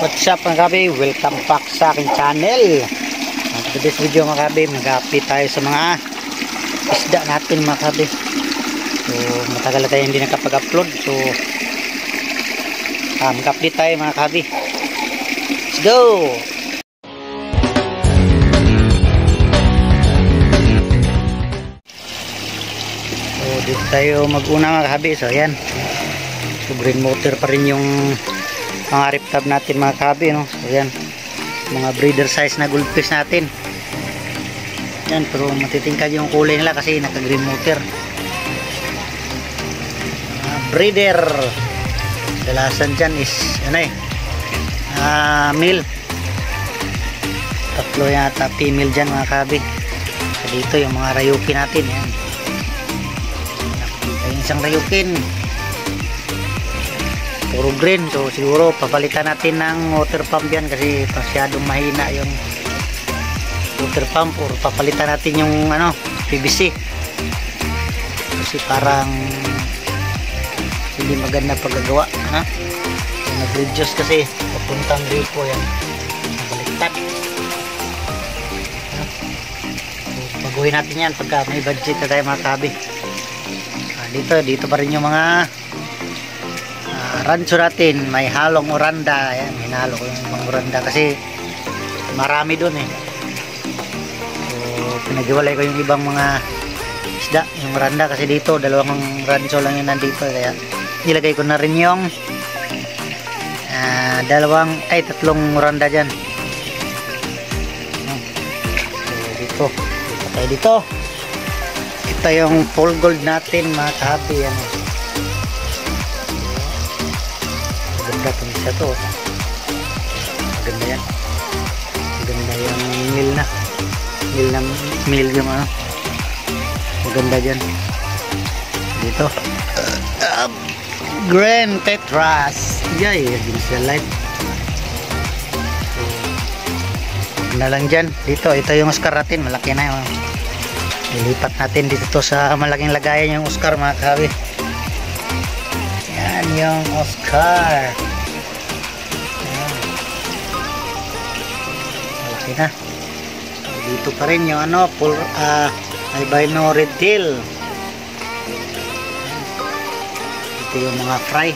What's up mga kabi? Welcome back sa aking channel. For this video mga kabi, mag-update tayo sa mga isda natin mga kabi. So matagal na tayo hindi nakapag-upload. So mag-update tayo mga kabi. Let's go! So dito tayo mag-una mga kabi. So ayan, so green motor pa rin yung mga rip tab natin mga kabi, no? So yan, mga breeder size na goldfish natin yan, pero matitingkad yung kulay nila kasi naka green motor. Breeder dalasan dyan is ano male, tatlo yata female dyan mga kabi. So dito yung mga rayukin natin yan, nakita yung isang rayukin puro green. So siguro papalitan natin ng water pump yan kasi masyadong mahina yung water pump, or papalitan natin yung PVC kasi parang hindi maganda paggagawa nag-reduce kasi papuntang gripo yan, nabaliktad. So baguhin natin yan pagka may budget na tayo mga kabi. Dito pa rin yung mga rancho natin, may halong oranda. Ayan, hinalo ko yung mga oranda kasi marami dun so pinaghiwalay ko yung ibang mga isda, yung oranda kasi dito dalawang rancho lang yung nandito, kaya nilagay ko na rin yung tatlong oranda dyan. So dito ito yung full gold natin mga kahabi. Maganda itong isa to, maganda yan, maganda yung meal yung maganda dyan. Dito Grand Tetras yay, Ginsel Light. So na lang dyan. Ito yung Oscar natin, malaki na yun. Ilipat natin dito to sa malaking lagayan yung Oscar mga kahabi. Yan yung Oscar. Okay na. Dito pa rin yung albino red tail. Ito yung mga fry.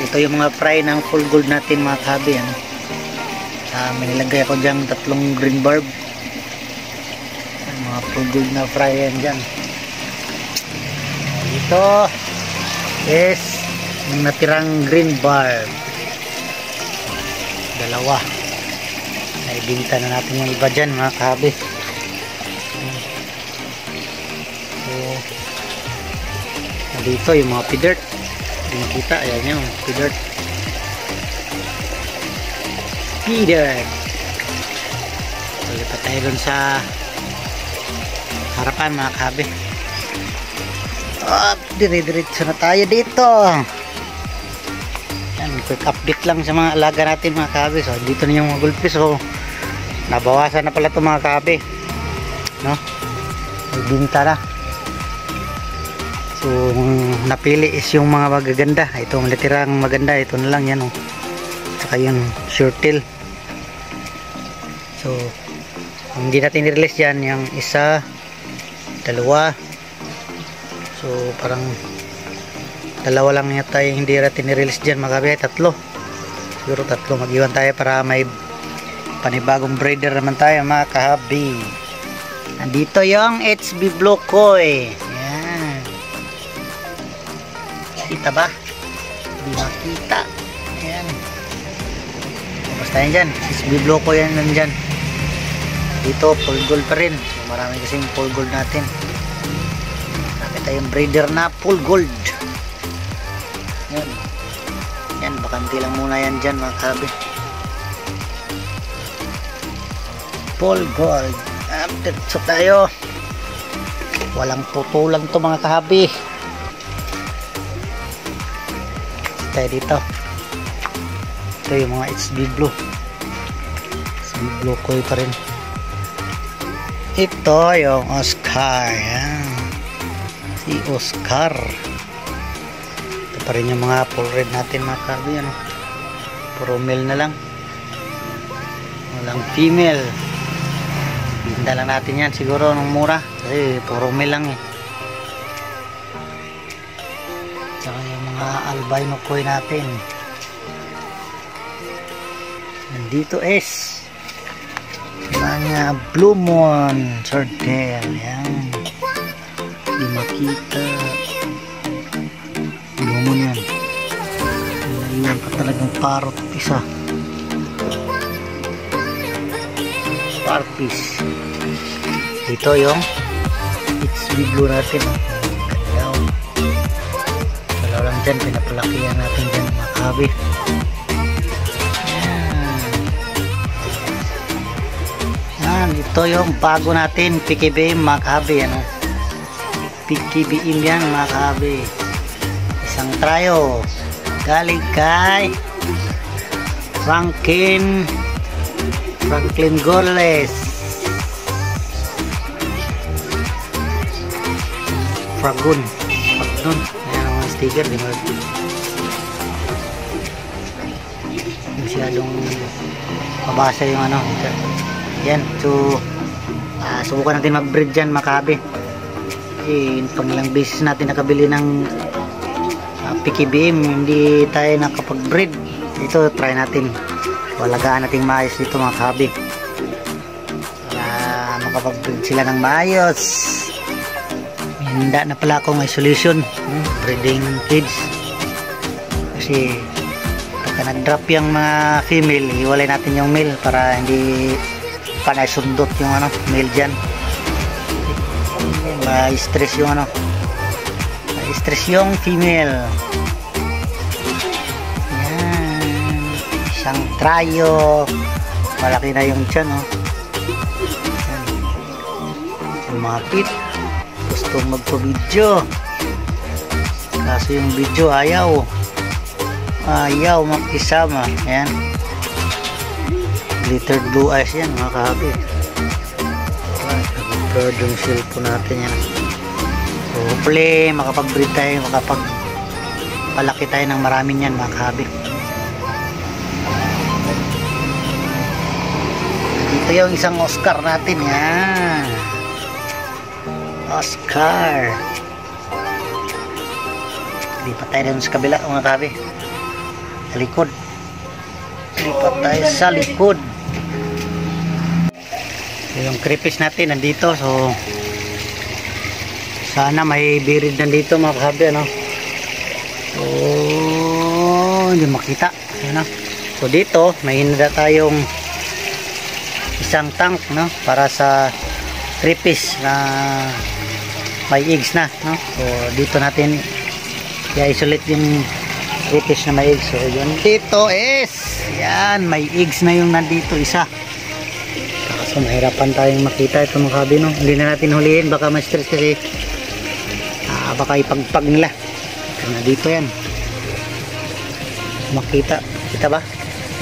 Ito yung mga fry ng full gold natin mga kabi. May nilagay ako dyan tatlong green barb. Mga full gold na fry yan dyan. Dito is yung natirang green barb, dalawa. Naibinta na natin yung iba dyan mga kahabi. So dito yung mga pidert, hindi nakita, ayan yung pidert. So lipat tayo dun sa harapan mga kahabi. Dire-diretso na tayo dito. Yan, quick update lang sa mga alaga natin mga kahabi. So dito na yung mga goldfish. So nabawasan na pala ito mga kahabi, no? May binta na. So napili is yung mga magaganda. Ito ang litirang maganda, ito na lang yan, saka yung short tail. So hindi natin i-release yan, yung isa, dalawa. So parang dalawa lang yata yung hindi natin i-release dyan mga kabi. Tatlo, siguro tatlo mag-iwan tayo para may panibagong breeder naman tayo mga kahabi. Nandito yung HB Blue Koi. Yan, kita ba? Hindi makita. Yan, basta yan dyan, HB Blue Koi yan nandyan. Dito full gold pa rin. So marami kasing full gold natin. Tayong breeder na full gold. Yan, bakanti lang muna yan dyan mga kahabi. Full gold. So tayo, walang putulang to mga kahabi. Tayo dito, ito yung mga HB Blue. HB Blue Koi pa rin. Ito yung Oscar. Yan, si Oscar. Ito pa rin yung mga full red natin mga kabi, puro male na lang, walang female. Binda lang natin yan siguro nung mura kasi puro male lang eh. Tsaka yung mga albino koi natin nandito is mga blue moon swordtail. Yan, di makita blue moon yan. Iwan pa talagang parot isa, parot piece. Dito yung HB blue natin, kalaw lang dyan, pinapalakihan natin dyan mga kabi. Ito yung bago natin PKBM mga kabi, ano? PKBM yan mga kabi, isang tryo galing kay Franklin Gorles. Fragun ayan ang mga sticker, di masyadong mabasa yung ano. Yan, so subukan natin mag-breed dyan makabi. Pangilang beses natin nakabili ng PKBM, hindi tayo nakapag-breed. Ito, try natin, walagaan natin maayos dito mga kabi para makapag-breed sila ng maayos. Handa na pala akong isolation, breeding kids, kasi pagka nag-drop yung mga female, iwalay natin yung male para hindi panay sundot yung ano male dyan. Ma-stress yung ano, ma-stress yung female. Yan, isang tryo, malaki na yung tiyan, oh. Lumapit, gustong magpa-video kaso yung video ayaw makisama. Yan, glittered blue eyes yan mga kahabi. Nag-upload yung cellphone natin yan. So hopefully makapag-breed tayo, makapag-palaki tayo ng marami yan mga kahabi. Dito yung isang Oscar natin. Yan, Oscar. Lipat tayo dun sa kabila mga kahabi, sa likod. Lipat tayo sa likod. Yung creepies natin nandito, so sana may birid nandito mga kahabi, ano. So hindi makita, ano. So dito may hinda tayong isang tank, no, para sa creepies na may eggs na, no. So dito natin i-isolate yung creepies na may eggs. So yun dito is, yan, may eggs na yung nandito isa. So mahirapan tayong makita ito mga kabi, no? Hindi na natin hulihin, baka ma-stress kasi baka ipagpag nila. Karena dito yan makita, kita ba?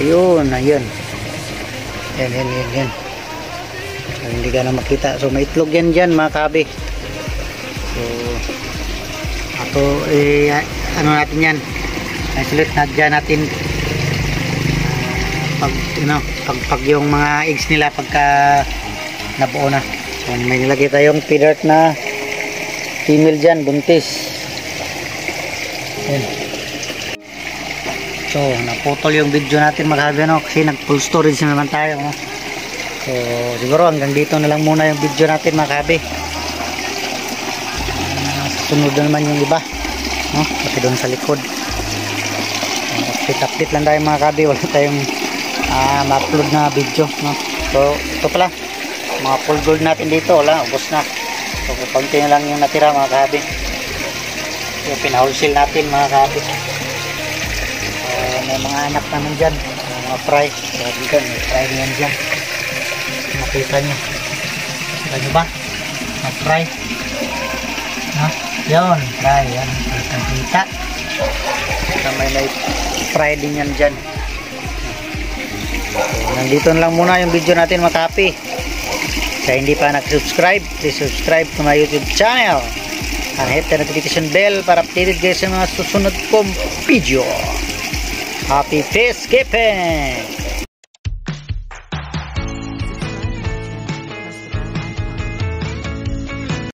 Ayun, ayun, yan. So, hindi ka na makita. So may itlog yan dyan mga kabi. So ato ano natin yan, isolate na dyan natin pag yung mga eggs nila pagka nabuo na. So may nilagay tayong feeder na female dyan, buntis. Ayan. So naputol yung video natin mga kabi, no? Kasi nag full storage na naman tayo, no? So siguro hanggang dito na lang muna yung video natin mga kabi. Sunod na naman yung iba, no? Pati doon sa likod. Update lang tayo mga kabi, wala tayong ma-upload na video, no? So ito pala mga full gold natin dito, wala, ubos na. So konti na lang yung natira mga kabi. So pina-wholesale natin mga kabi. May mga anak naman dyan, mga fry. So dyan, may fry yan dyan, makita nyo. Kita nyo ba? Mga fry, no? Yun, fry yan, kita. May fry din yan dyan. So, nandito na lang muna yung video natin mga kapi. Kaya hindi pa nag-subscribe, please subscribe to my YouTube channel and hit the notification bell para updated guys sa mga susunod kong video. Happy peacekeeping!